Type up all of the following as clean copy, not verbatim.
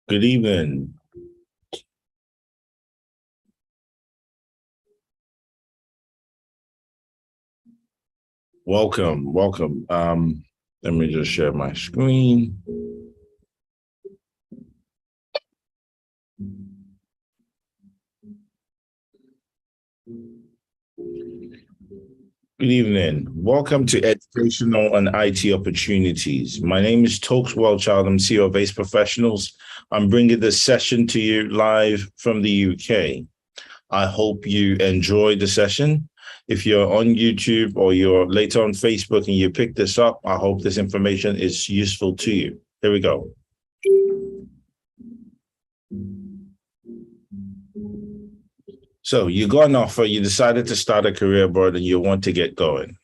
Good evening. Welcome. Let me just share my screen. Good evening. Welcome to Educational and IT Opportunities. My name is Tokes Wellchild. I'm CEO of Ace Professionals. I'm bringing this session to you live from the UK. I hope you enjoyed the session. If you're on YouTube or you're later on Facebook and you pick this up, I hope this information is useful to you. Here we go. So you got an offer, you decided to start a career abroad and you want to get going.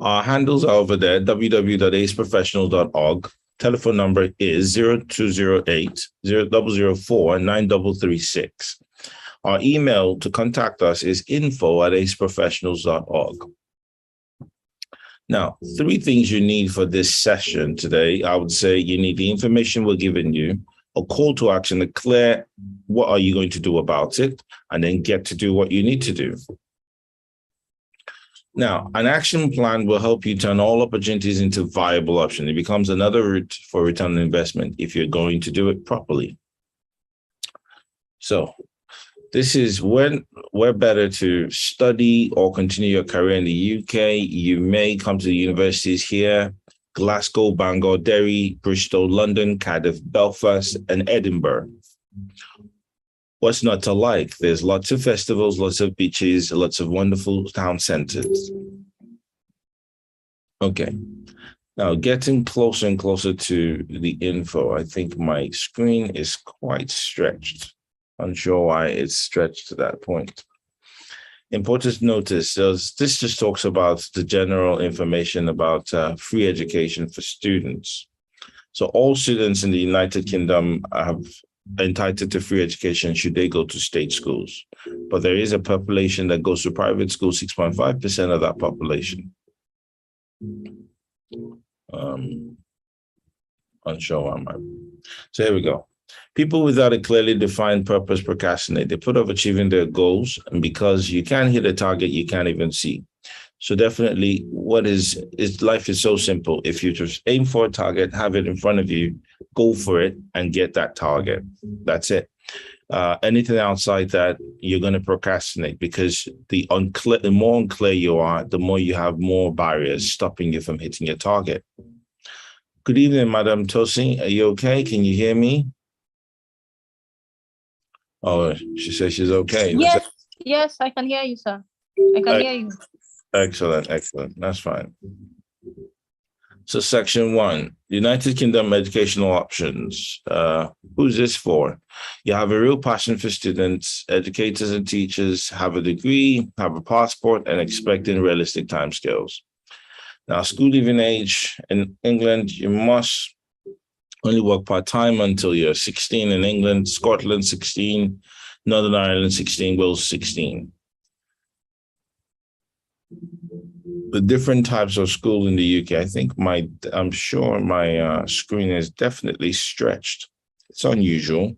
Our handles are over there, www.aceprofessional.org. Telephone number is 0208 0004 9336. Our email to contact us is info@aceprofessionals.org. Now, three things you need for this session today. I would say you need the information we're giving you, a call to action, a clear what are you going to do about it, and then get to do what you need to do. Now, an action plan will help you turn all opportunities into viable options. It becomes another route for return on investment if you're going to do it properly. So this is when we're better to study or continue your career in the UK. You may come to the universities here: Glasgow, Bangor, Derry, Bristol, London, Cardiff, Belfast, and Edinburgh. What's not to like? There's lots of festivals, lots of beaches, lots of wonderful town centers. Okay. Now, getting closer and closer to the info, I think my screen is quite stretched. Unsure why it's stretched to that point. Important to notice, this just talks about the general information about free education for students. So all students in the United Kingdom have entitled to free education should they go to state schools. But there is a population that goes to private schools, 6.5% of that population. Unsure why am I? So here we go. People without a clearly defined purpose procrastinate. They put off achieving their goals, and because you can't hit a target, you can't even see. So definitely life is so simple. If you just aim for a target, have it in front of you, go for it and get that target. That's it. Anything outside that, you're going to procrastinate because the more unclear you are, the more you have more barriers stopping you from hitting your target. Good evening, Madam Tosi. Are you okay? Can you hear me? Oh, she says she's okay. Yes, I can hear you, sir. I can hear you. Excellent. That's fine. So section 1, United Kingdom educational options. Who's this for? You have a real passion for students, educators and teachers, have a degree, have a passport, and expecting realistic timescales. Now, school leaving age in England, you must only work part-time until you're 16 in England, Scotland 16, Northern Ireland 16, Wales 16. The different types of school in the UK, I'm sure my screen is definitely stretched. It's unusual.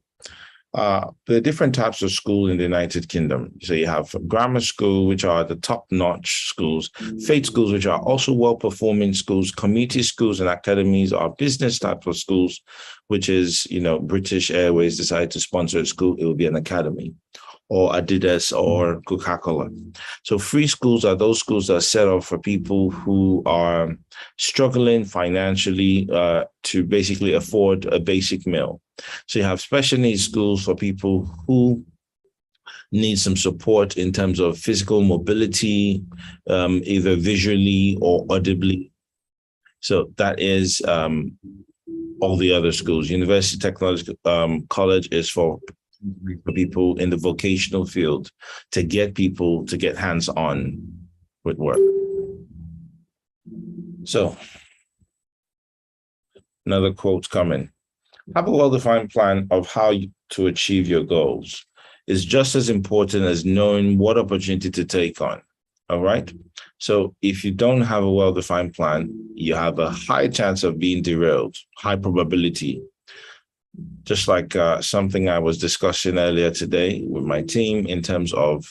The different types of school in the United Kingdom. So you have grammar school, which are the top-notch schools, faith schools, which are also well-performing schools, community schools and academies are business type of schools, which is, British Airways decided to sponsor a school, it will be an academy, or Adidas or Coca-Cola. So free schools are those schools that are set up for people who are struggling financially to basically afford a basic meal. So you have special needs schools for people who need some support in terms of physical mobility, either visually or audibly. So that is all the other schools. University Technology College is for people in the vocational field to get people to get hands-on with work. So another quote coming. Have a well-defined plan of how to achieve your goals. It's just as important as knowing what opportunity to take on. All right. So if you don't have a well-defined plan, you have a high chance of being derailed, high probability. just like something I was discussing earlier today with my team in terms of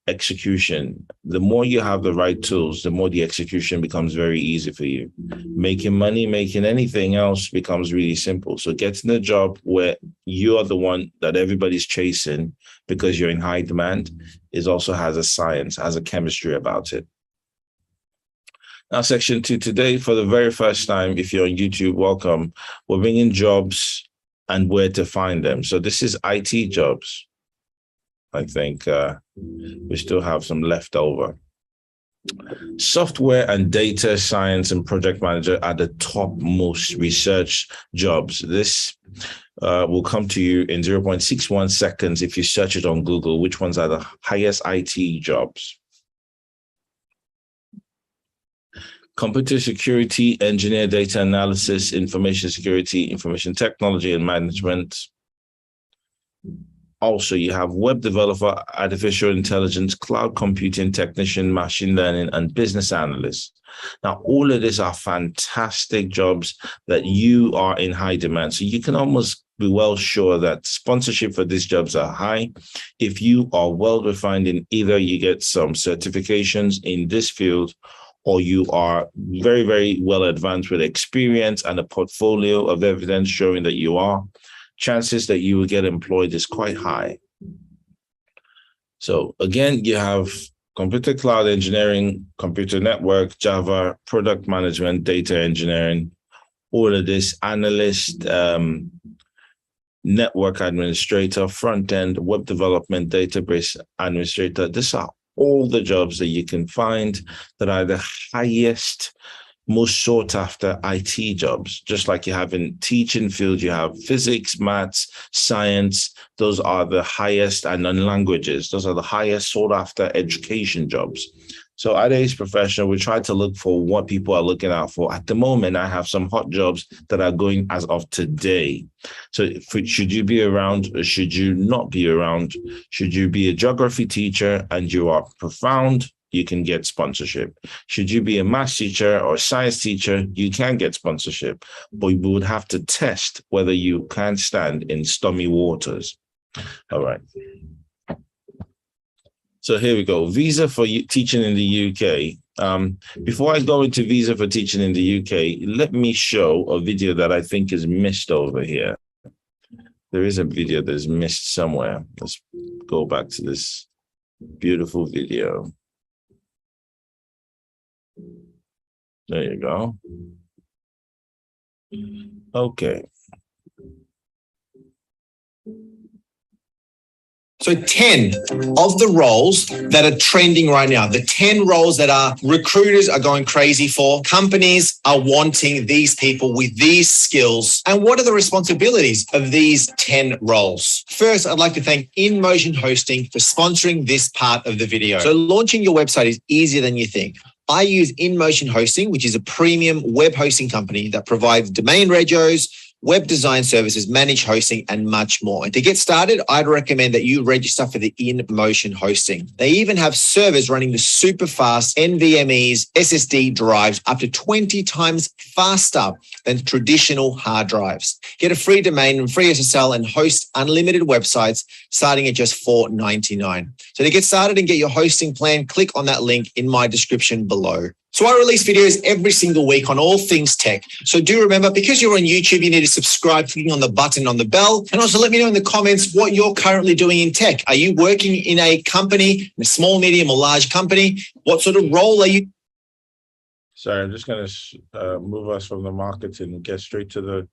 execution. The more you have the right tools, the more the execution becomes very easy for you. Making money, making anything else becomes really simple. So getting a job where you are the one that everybody's chasing because you're in high demand is also has a science, has a chemistry about it. Now, section 2 today, for the very first time, if you're on YouTube, welcome. We're bringing jobs and where to find them. So this is IT jobs. I think we still have some left over. Software and data science and project manager are the top most research jobs. This will come to you in 0.61 seconds if you search it on Google, which ones are the highest IT jobs. Computer security, engineer, data analysis, information security, information technology and management. Also, you have web developer, artificial intelligence, cloud computing technician, machine learning, and business analyst. Now, all of these are fantastic jobs that you are in high demand. So you can almost be well sure that sponsorship for these jobs are high. If you are well refined in either you get some certifications in this field, or you are very, very well advanced with experience and a portfolio of evidence showing that you are, chances that you will get employed is quite high. So again, you have computer cloud engineering, computer network, Java, product management, data engineering, all of this, analyst, network administrator, front end, web development, database administrator. These are all the jobs that you can find that are the highest, most sought after IT jobs. Just like you have in teaching field, you have physics, maths, science. Those are the highest, and in languages, those are the highest sought after education jobs. So at Ace Professional, we try to look for what people are looking out for. At the moment, I have some hot jobs that are going as of today. So should you be around or should you not be around? Should you be a geography teacher and you are profound, you can get sponsorship. Should you be a math teacher or science teacher, you can get sponsorship, but we would have to test whether you can stand in stormy waters. All right. So here we go. Visa for teaching in the UK. Before I go into visa for teaching in the UK, let me show a video that I think is missed over here. There is a video that is missed somewhere. Let's go back to this beautiful video. There you go. Okay. So 10 of the roles that are trending right now, the 10 roles that our recruiters are going crazy for, companies are wanting these people with these skills. And what are the responsibilities of these 10 roles? First, I'd like to thank InMotion Hosting for sponsoring this part of the video. So launching your website is easier than you think. I use InMotion Hosting, which is a premium web hosting company that provides domain regos, web design services, managed hosting, and much more. And to get started, I'd recommend that you register for the InMotion Hosting. They even have servers running the super fast NVMe's SSD drives up to 20 times faster than traditional hard drives. Get a free domain and free SSL and host unlimited websites starting at just $4.99. So to get started and get your hosting plan, click on that link in my description below. So I release videos every single week on all things tech. So do remember, because you're on YouTube, you need to subscribe, clicking on the button on the bell. And also let me know in the comments what you're currently doing in tech. Are you working in a company, in a small, medium, or large company? What sort of role are you? Sorry, I'm just going to move us from the marketing and get straight to the...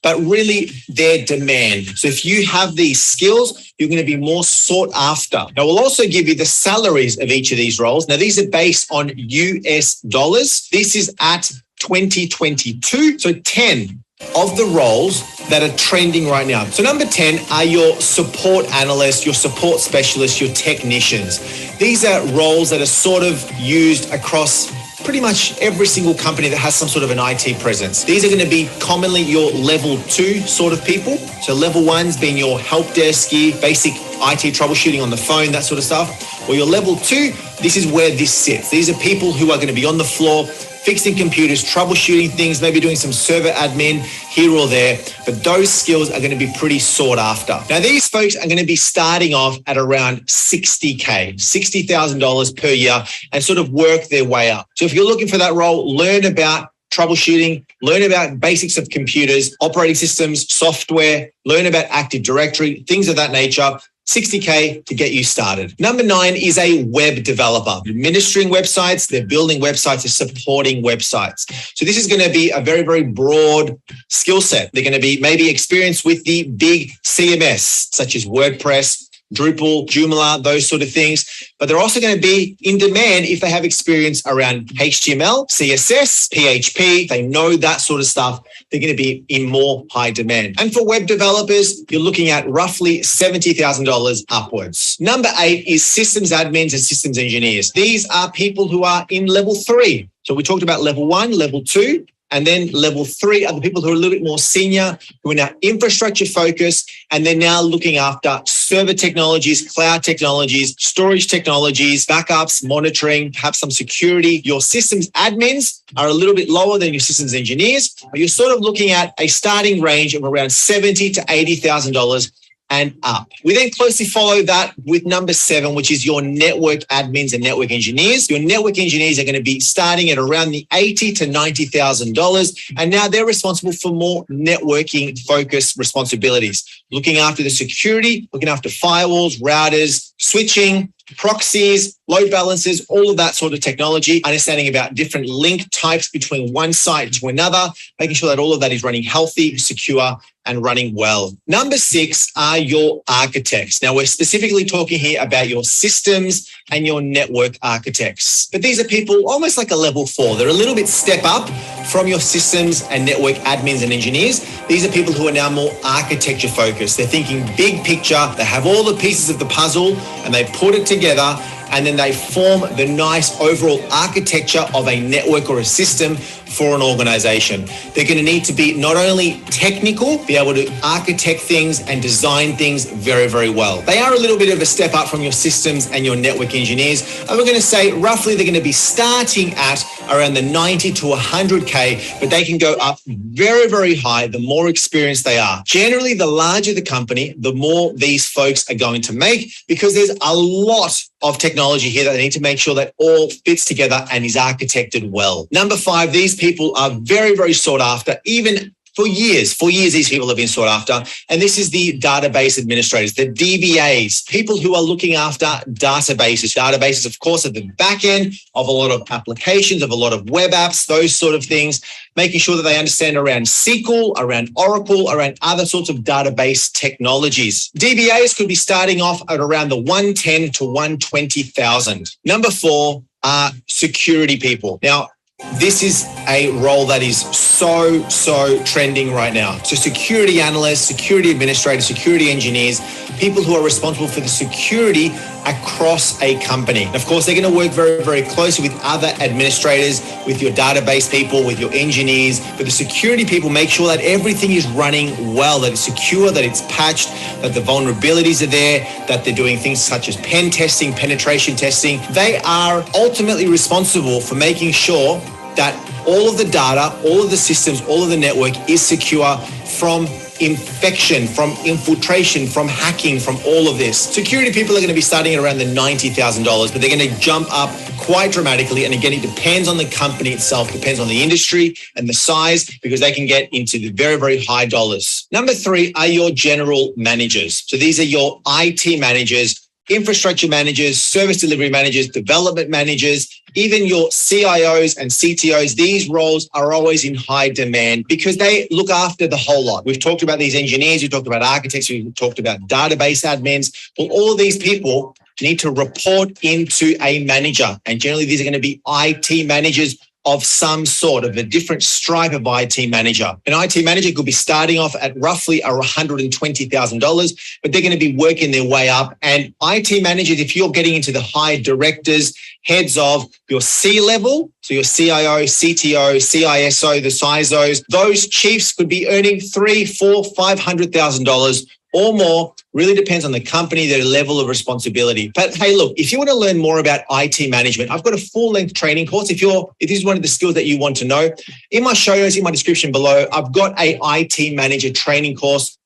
But really their demand. So if you have these skills, you're going to be more sought after. Now, we'll also give you the salaries of each of these roles. Now, these are based on US dollars. This is at 2022. So 10 of the roles that are trending right now. So number 10 are your support analysts, your support specialists, your technicians. These are roles that are sort of used across pretty much every single company that has some sort of an IT presence. These are going to be commonly your level 2 sort of people. So level 1s being your help desky, basic IT troubleshooting on the phone, that sort of stuff. Or your level 2, this is where this sits. These are people who are going to be on the floor fixing computers, troubleshooting things, maybe doing some server admin here or there. But those skills are going to be pretty sought after. Now, these folks are going to be starting off at around $60K, $60,000 per year, and sort of work their way up. So if you're looking for that role, learn about troubleshooting, learn about basics of computers, operating systems, software, learn about Active Directory, things of that nature. $60K to get you started. Number 9 is a web developer. Administering websites, they're building websites, they're supporting websites. So this is going to be a very, very broad skill set. They're going to be maybe experienced with the big CMS, such as WordPress, Drupal, Joomla, those sort of things. But they're also going to be in demand if they have experience around HTML, CSS, PHP. They know that sort of stuff. They're going to be in more high demand. And for web developers, you're looking at roughly $70,000 upwards. Number 8 is systems admins and systems engineers. These are people who are in level 3. So we talked about level 1, level 2. And then level 3 are the people who are a little bit more senior, who are now infrastructure focused, and they're now looking after server technologies, cloud technologies, storage technologies, backups, monitoring, perhaps some security. Your systems admins are a little bit lower than your systems engineers, but you're sort of looking at a starting range of around $70,000 to $80,000 and up. We then closely follow that with number 7, which is your network admins and network engineers. Your network engineers are going to be starting at around the $80,000 to $90,000. And now they're responsible for more networking focused responsibilities, looking after the security, looking after firewalls, routers, switching, proxies, load balancers, all of that sort of technology, understanding about different link types between one site to another, making sure that all of that is running healthy, secure, and running well. Number 6 are your architects. Now, we're specifically talking here about your systems and your network architects. But these are people almost like a level 4. They're a little bit step up from your systems and network admins and engineers. These are people who are now more architecture focused. They're thinking big picture. They have all the pieces of the puzzle and they put it together, and then they form the nice overall architecture of a network or a system for an organization. They're going to need to be not only technical, be able to architect things and design things very, very well. They are a little bit of a step up from your systems and your network engineers. And we're going to say roughly they're going to be starting at around the 90 to 100K, but they can go up very, very high the more experienced they are. Generally, the larger the company, the more these folks are going to make, because there's a lot of technology here that they need to make sure that all fits together and is architected well. Number 5, these people are very, very sought after, even for years. For years, these people have been sought after. And this is the database administrators, the DBAs, people who are looking after databases. Databases, of course, at the back end of a lot of applications, of a lot of web apps, those sort of things, making sure that they understand around SQL, around Oracle, around other sorts of database technologies. DBAs could be starting off at around the 110 to 120,000. Number 4 are security people. Now, this is a role that is so trending right now. So security analysts, security administrators, security engineers, people who are responsible for the security across a company. And of course, they're going to work very, very closely with other administrators, with your database people, with your engineers. But the security people make sure that everything is running well, that it's secure, that it's patched, that the vulnerabilities are there, that they're doing things such as pen testing, penetration testing. They are ultimately responsible for making sure that all of the data, all of the systems, all of the network is secure from infection, from infiltration, from hacking, from all of this. Security people are going to be starting at around the $90,000, but they're going to jump up quite dramatically. And again, it depends on the company itself, depends on the industry and the size, because they can get into the very, very high dollars. Number 3 are your general managers. So these are your IT managers, infrastructure managers, service delivery managers, development managers, even your CIOs and CTOs. These roles are always in high demand because they look after the whole lot. We've talked about these engineers, we've talked about architects, we've talked about database admins. Well, all of these people need to report into a manager. And generally, these are going to be IT managers of some sort, of a different stripe of IT manager. An IT manager could be starting off at roughly $120,000, but they're going to be working their way up. And IT managers, if you're getting into the high directors, heads of your C-level, so your CIO, CTO, CISO, the CISOs, those chiefs could be earning $300,000, $400,000, $500,000 or more. Really depends on the company, their level of responsibility. But hey, look, if you want to learn more about IT management, I've got a full-length training course. If this is one of the skills that you want to know, in my show notes, in my description below, I've got a IT manager training course.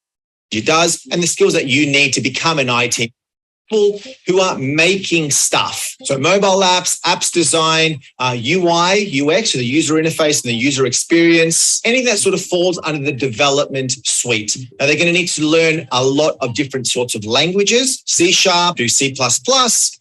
It does, and the skills that you need to become an IT people who are making stuff. So mobile apps design, UI, UX, so the user interface and the user experience, anything that sort of falls under the development suite. Now they're going to need to learn a lot of different sorts of languages, C#, do C++,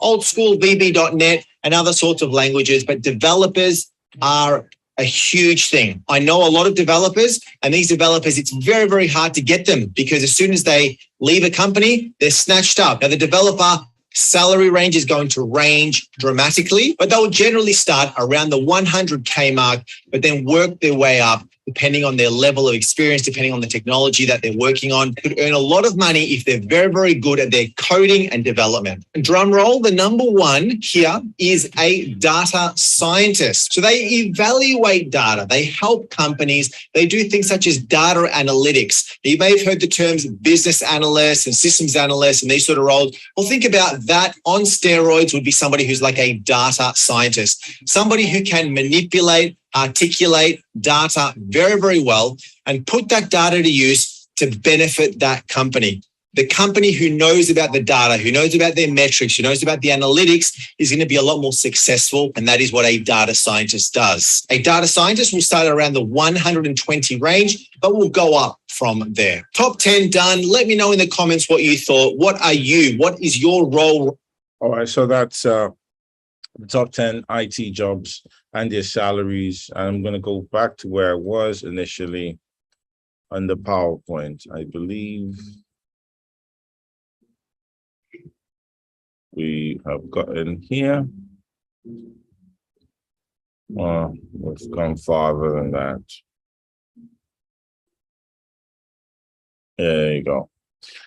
old school VB.NET and other sorts of languages, but developers are a huge thing. I know a lot of developers, and these developers, it's very, very hard to get them because as soon as they leave a company, they're snatched up. Now, the developer salary range is going to range dramatically, but they'll generally start around the 100K mark, but then work their way up depending on their level of experience, depending on the technology that they're working on. Could earn a lot of money if they're very, very good at their coding and development. Drum roll, the number one here is a data scientist. So they evaluate data. They help companies. They do things such as data analytics. You may have heard the terms business analyst and systems analyst and these sort of roles. Well, think about that on steroids would be somebody who's like a data scientist, somebody who can manipulate, articulate data very, very well and put that data to use to benefit that company. The company who knows about the data, who knows about their metrics, who knows about the analytics is going to be a lot more successful. And that is what a data scientist does. A data scientist will start around the 120 range, but will go up from there. Top 10 done. Let me know in the comments what you thought. What are you? What is your role? All right, so that's the top 10 IT jobs and their salaries. I'm going to go back to where I was initially on the PowerPoint. I believe we have gotten here. We've gone farther than that. There you go.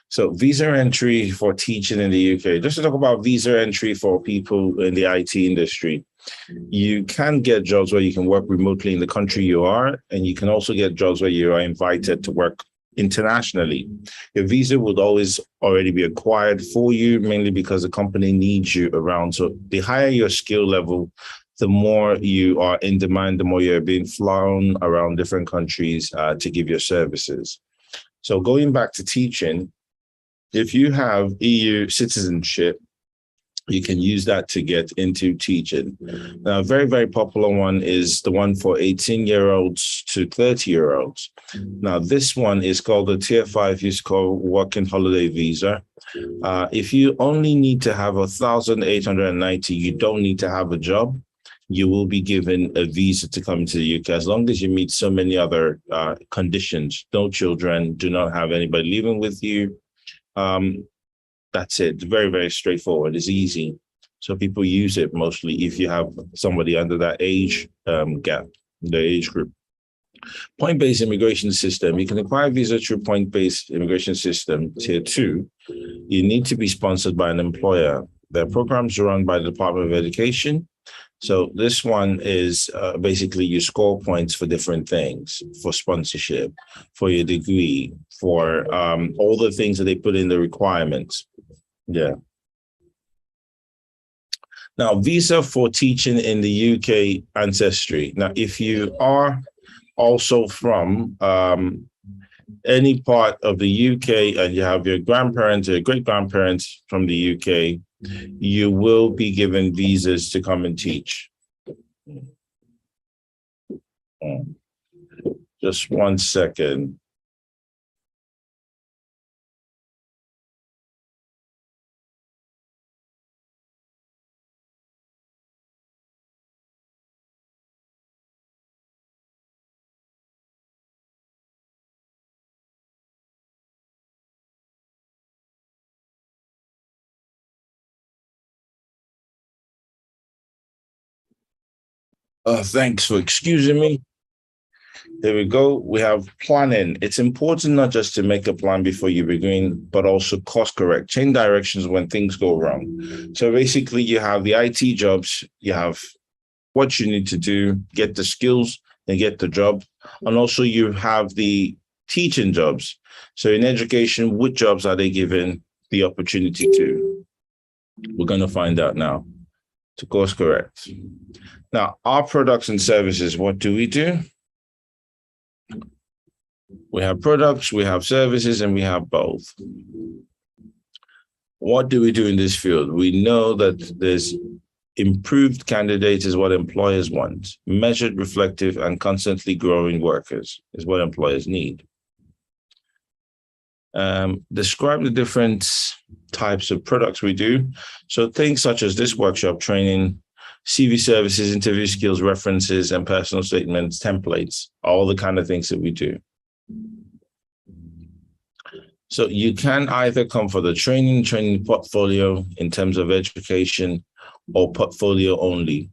So visa entry for teaching in the UK. Just to talk about visa entry for people in the IT industry. You can get jobs where you can work remotely in the country you are, and you can also get jobs where you are invited to work internationally. Your visa would always already be acquired for you, mainly because the company needs you around. So the higher your skill level, the more you are in demand, the more you're being flown around different countries to give your services. So going back to teaching, if you have EU citizenship, you can use that to get into teaching. Now, a very, very popular one is the one for 18-year-olds to 30-year-olds. Now, this one is called the Tier 5 Working Holiday Visa. If you only need to have 1,890, you don't need to have a job. You will be given a visa to come to the UK as long as you meet so many other conditions. No children, do not have anybody living with you. That's it. Very, very straightforward. It's easy. So people use it mostly if you have somebody under that age gap, the age group. Point-based immigration system. You can acquire a visa through point-based immigration system, Tier 2. You need to be sponsored by an employer. There are programs run by the Department of Education. So this one is basically you score points for different things, for sponsorship, for your degree, for all the things that they put in the requirements. Yeah. Now, visa for teaching in the UK ancestry. Now, if you are also from any part of the UK and you have your grandparents or great-grandparents from the UK, you will be given visas to come and teach. Just 1 second. Thanks for excusing me. There we go. We have planning. It's important not just to make a plan before you begin, but also course correct, change directions when things go wrong. So basically you have the IT jobs, you have what you need to do, get the skills and get the job. And also you have the teaching jobs. So in education, which jobs are they given the opportunity to? We're going to find out now. To course correct. Now, our products and services, what do? We have products, we have services, and we have both. What do we do in this field? We know that there's improved candidates is what employers want. Measured, reflective, and constantly growing workers is what employers need. Describe the different types of products we do. So things such as this workshop, training, CV services, interview skills, references, and personal statements, templates, all the kind of things that we do. So you can either come for the training portfolio in terms of education or portfolio only.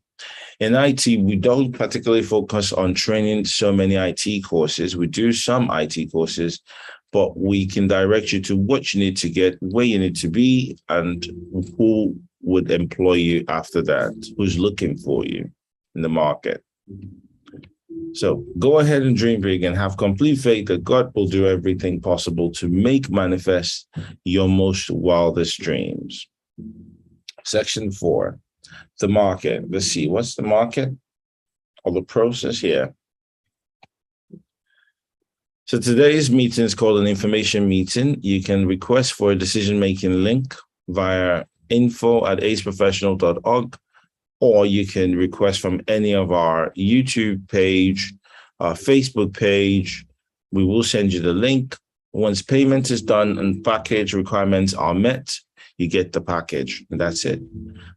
In IT, we don't particularly focus on training so many IT courses. We do some IT courses, but we can direct you to what you need to get, where you need to be, and who would employ you after that, who's looking for you in the market. So go ahead and dream big and have complete faith that God will do everything possible to make manifest your most wildest dreams. Section 4, the market. Let's see, what's the market or the process here? So today's meeting is called an information meeting. You can request for a decision-making link via info@aceprofessional.org, or you can request from any of our YouTube page, our Facebook page. We will send you the link. Once payment is done and package requirements are met, you get the package, and that's it.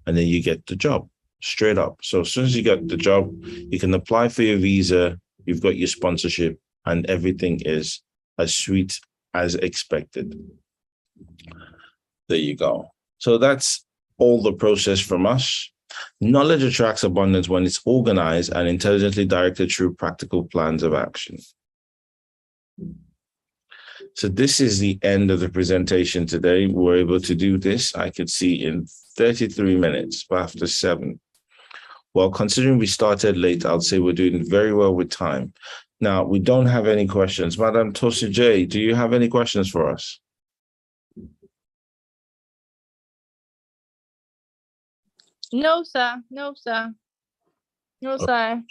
And then you get the job straight up. So as soon as you get the job, you can apply for your visa, you've got your sponsorship, and everything is as sweet as expected. There you go. So that's all the process from us. Knowledge attracts abundance when it's organized and intelligently directed through practical plans of action. So this is the end of the presentation today. We're able to do this, I could see, in 33 minutes after 7. Well, considering we started late, I'll say we're doing very well with time. Now, we don't have any questions. Madam Tosi J, do you have any questions for us? No, sir. No, sir. No, sir.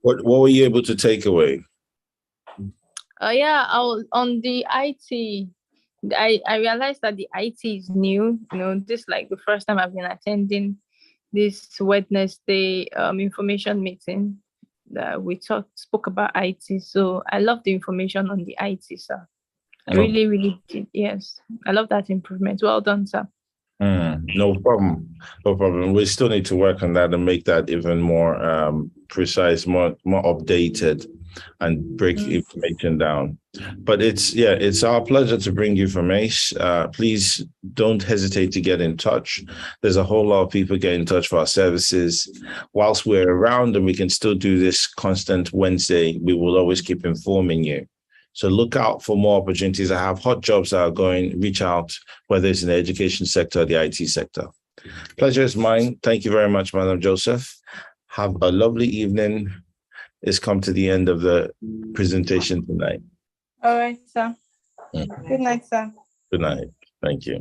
What were you able to take away? Yeah, I was on the IT. I realized that the IT is new. This like the first time I've been attending this Wednesday information meeting. We spoke about IT. So I love the information on the IT, sir. I really, really did. Yes. I love that improvement. Well done, sir. No problem. No problem. We still need to work on that and make that even more precise, more updated, and break information down. But it's our pleasure to bring you from ACE. Please don't hesitate to get in touch. There's a whole lot of people get in touch for our services. Whilst we're around and we can still do this constant Wednesday, we will always keep informing you. So look out for more opportunities. I have hot jobs that are going. Reach out, whether it's in the education sector or the IT sector. Pleasure is mine. Thank you very much, Madam Joseph. Have a lovely evening. It's come to the end of the presentation tonight. All right, sir. Good night, sir. Good night. Thank you.